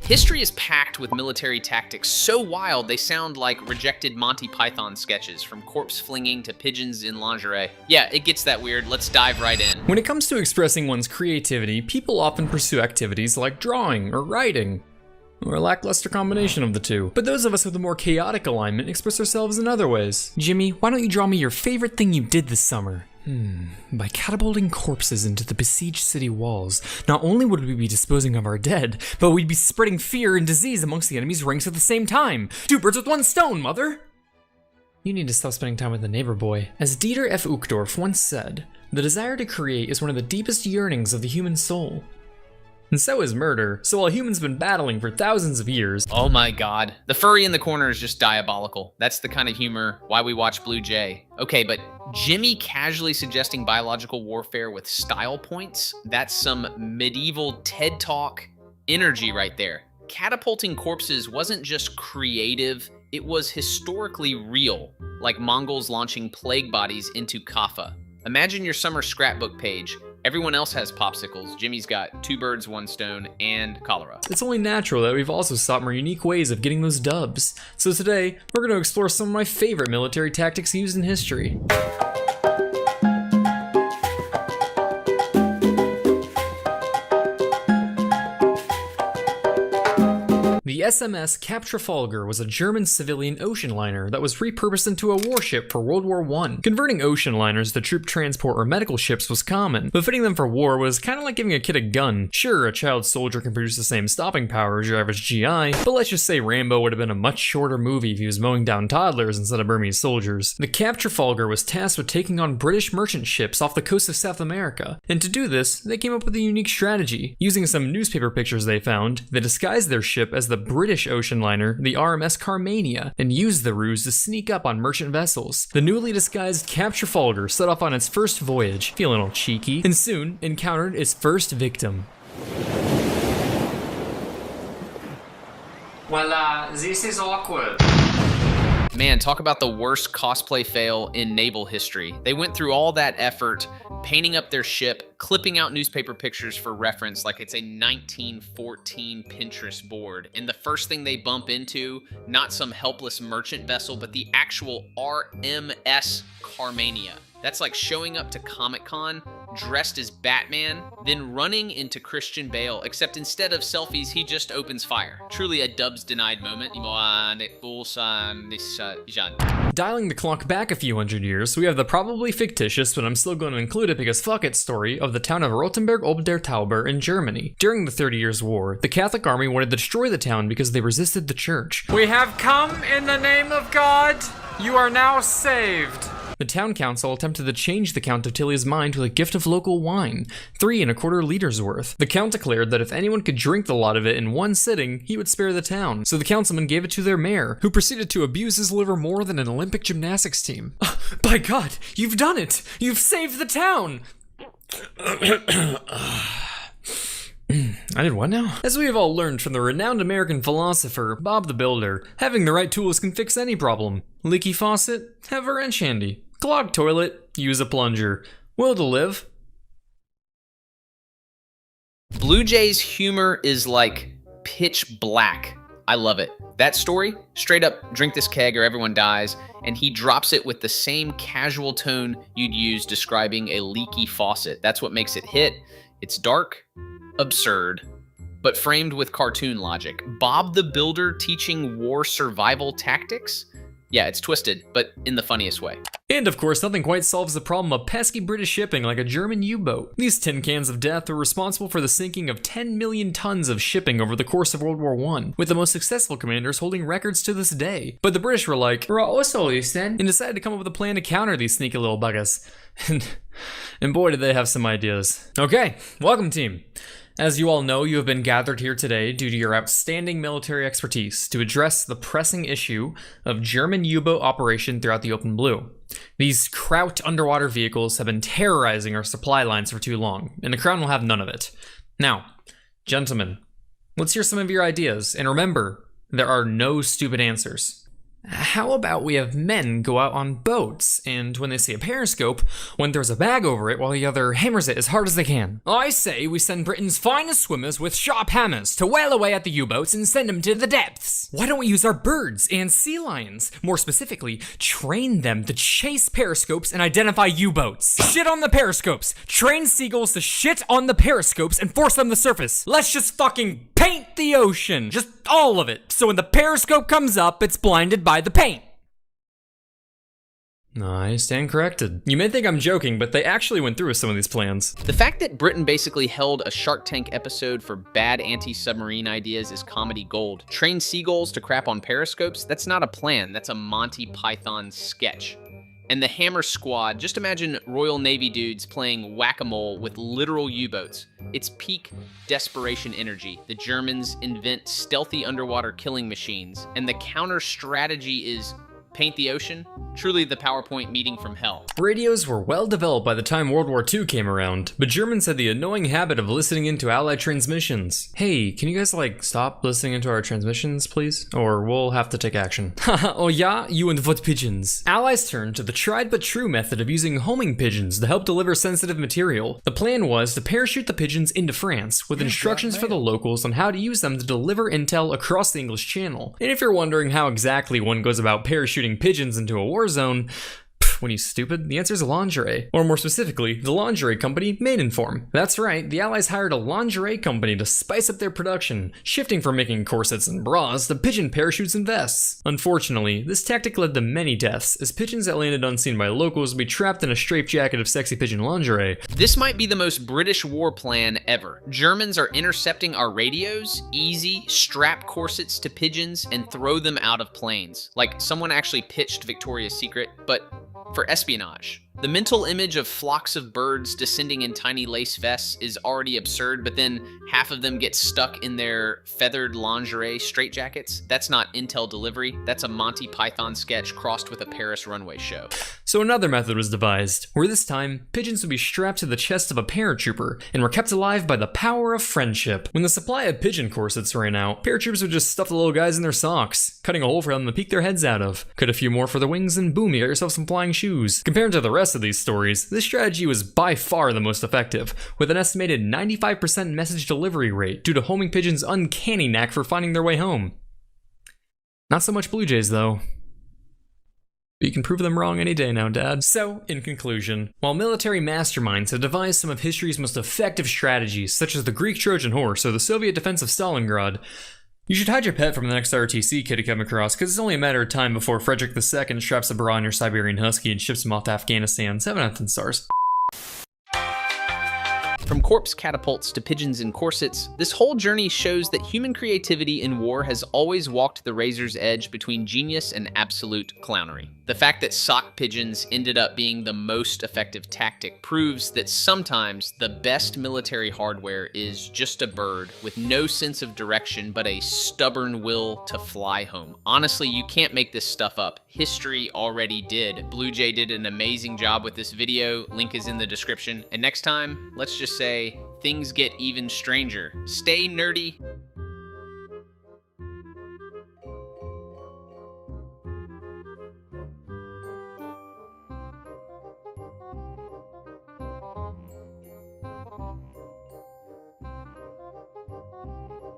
History is packed with military tactics so wild they sound like rejected Monty Python sketches, from corpse flinging to pigeons in lingerie. Yeah, it gets that weird. Let's dive right in. When it comes to expressing one's creativity, people often pursue activities like drawing or writing, or a lackluster combination of the two. But those of us with a more chaotic alignment express ourselves in other ways. Jimmy, why don't you draw me your favorite thing you did this summer? By catapulting corpses into the besieged city walls, not only would we be disposing of our dead, but we'd be spreading fear and disease amongst the enemy's ranks at the same time. 2 birds with 1 stone, mother! You need to stop spending time with the neighbor boy. As Dieter F. Uchtdorf once said, the desire to create is one of the deepest yearnings of the human soul. And so is murder. So while humans have been battling for thousands of years... Oh my god. The furry in the corner is just diabolical. That's the kind of humor why we watch Blue Jay. Okay, but Jimmy casually suggesting biological warfare with style points? That's some medieval TED Talk energy right there. Catapulting corpses wasn't just creative, it was historically real, like Mongols launching plague bodies into Kaffa. Imagine your summer scrapbook page. Everyone else has popsicles. Jimmy's got 2 birds, 1 stone, and cholera. It's only natural that we've also sought more unique ways of getting those dubs. So today, we're going to explore some of my favorite military tactics used in history. The SMS Cap Trafalgar was a German civilian ocean liner that was repurposed into a warship for World War I. Converting ocean liners to troop transport or medical ships was common, but fitting them for war was kind of like giving a kid a gun. Sure, a child soldier can produce the same stopping power as your average GI, but let's just say Rambo would have been a much shorter movie if he was mowing down toddlers instead of Burmese soldiers. The Cap Trafalgar was tasked with taking on British merchant ships off the coast of South America, and to do this, they came up with a unique strategy. Using some newspaper pictures they found, they disguised their ship as the British ocean liner, the RMS Carmania, and used the ruse to sneak up on merchant vessels. The newly disguised Cap Trafalgar set off on its first voyage, feeling all cheeky, and soon encountered its first victim. Well, this is awkward. Man, talk about the worst cosplay fail in naval history. They went through all that effort, painting up their ship, clipping out newspaper pictures for reference like it's a 1914 Pinterest board. And the first thing they bump into, not some helpless merchant vessel, but the actual RMS Carmania. That's like showing up to Comic-Con dressed as Batman, then running into Christian Bale, except instead of selfies, he just opens fire. Truly a dubs denied moment. Dialing the clock back a few hundred years, we have the probably fictitious, but I'm still going to include it because fuck it story of the town of Rothenburg ob der Tauber in Germany. During the 30 Years' War, the Catholic Army wanted to destroy the town because they resisted the church. We have come in the name of God. You are now saved. The town council attempted to change the Count of Tilly's mind with a gift of local wine, 3 1/4 liters worth. The count declared that if anyone could drink the lot of it in one sitting, he would spare the town. So the councilman gave it to their mayor, who proceeded to abuse his liver more than an Olympic gymnastics team. By God, you've done it! You've saved the town! I did what now? As we have all learned from the renowned American philosopher, Bob the Builder, having the right tools can fix any problem. Leaky faucet? Have a wrench handy. Clogged toilet? Use a plunger. Will to live? Blue Jay's humor is like pitch black. I love it. That story, straight up drink this keg or everyone dies, and he drops it with the same casual tone you'd use describing a leaky faucet. That's what makes it hit. It's dark, absurd, but framed with cartoon logic. Bob the Builder teaching war survival tactics? Yeah, it's twisted, but in the funniest way. And of course, nothing quite solves the problem of pesky British shipping like a German U-boat. These tin cans of death were responsible for the sinking of 10 million tons of shipping over the course of World War I, with the most successful commanders holding records to this day. But the British were like, "We're also then," and decided to come up with a plan to counter these sneaky little buggers. And boy did they have some ideas. Okay, welcome team. As you all know, you have been gathered here today due to your outstanding military expertise to address the pressing issue of German U-boat operation throughout the open blue. These Kraut underwater vehicles have been terrorizing our supply lines for too long, and the Crown will have none of it. Now, gentlemen, let's hear some of your ideas, and remember, there are no stupid answers. How about we have men go out on boats, and when they see a periscope, one throws a bag over it while the other hammers it as hard as they can? I say we send Britain's finest swimmers with sharp hammers to whale away at the U-boats and send them to the depths. Why don't we use our birds and sea lions? More specifically, train them to chase periscopes and identify U-boats. Shit on the periscopes. Train seagulls to shit on the periscopes and force them to surface. Let's just fucking paint the ocean. Just all of it. So when the periscope comes up, it's blinded by the paint. I stand corrected. You may think I'm joking, but they actually went through with some of these plans. The fact that Britain basically held a Shark Tank episode for bad anti-submarine ideas is comedy gold. Train seagulls to crap on periscopes? That's not a plan, that's a Monty Python sketch. And the Hammer Squad, just imagine Royal Navy dudes playing whack-a-mole with literal U-boats. It's peak desperation energy. The Germans invent stealthy underwater killing machines, and the counter strategy is paint the ocean? Truly the PowerPoint meeting from hell. Radios were well developed by the time World War II came around, but Germans had the annoying habit of listening into Allied transmissions. Hey, can you guys stop listening into our transmissions, please? Or we'll have to take action. Haha, oh yeah? You and what pigeons? Allies turned to the tried but true method of using homing pigeons to help deliver sensitive material. The plan was to parachute the pigeons into France, with instructions for the locals on how to use them to deliver intel across the English Channel. And if you're wondering how exactly one goes about parachuting pigeons into a war zone, what are you, stupid? The answer is lingerie. Or more specifically, the lingerie company Maidenform. That's right, the Allies hired a lingerie company to spice up their production, shifting from making corsets and bras to pigeon parachutes and vests. Unfortunately, this tactic led to many deaths, as pigeons that landed unseen by locals would be trapped in a straitjacket of sexy pigeon lingerie. This might be the most British war plan ever. Germans are intercepting our radios, easy, strap corsets to pigeons, and throw them out of planes. Like someone actually pitched Victoria's Secret, but for espionage. The mental image of flocks of birds descending in tiny lace vests is already absurd, but then half of them get stuck in their feathered lingerie straitjackets. That's not intel delivery, that's a Monty Python sketch crossed with a Paris runway show. So another method was devised, where this time, pigeons would be strapped to the chest of a paratrooper and were kept alive by the power of friendship. When the supply of pigeon corsets ran out, paratroopers would just stuff the little guys in their socks, cutting a hole for them to peek their heads out of. Cut a few more for their wings and boom, you got yourself some flying shoes. Compared to the rest of these stories, this strategy was by far the most effective, with an estimated 95% message delivery rate due to homing pigeons' uncanny knack for finding their way home. Not so much blue jays though. But you can prove them wrong any day now, Dad. So, in conclusion, while military masterminds have devised some of history's most effective strategies, such as the Greek Trojan horse or the Soviet defense of Stalingrad, you should hide your pet from the next RTC kid you come across, because it's only a matter of time before Frederick II straps a bra on your Siberian Husky and ships him off to Afghanistan. 7 out of 10 stars. From corpse catapults to pigeons in corsets, this whole journey shows that human creativity in war has always walked the razor's edge between genius and absolute clownery. The fact that sock pigeons ended up being the most effective tactic proves that sometimes the best military hardware is just a bird with no sense of direction but a stubborn will to fly home. Honestly, you can't make this stuff up. History already did. Blue Jay did an amazing job with this video. Link is in the description. And next time, let's just say things get even stranger. Stay nerdy.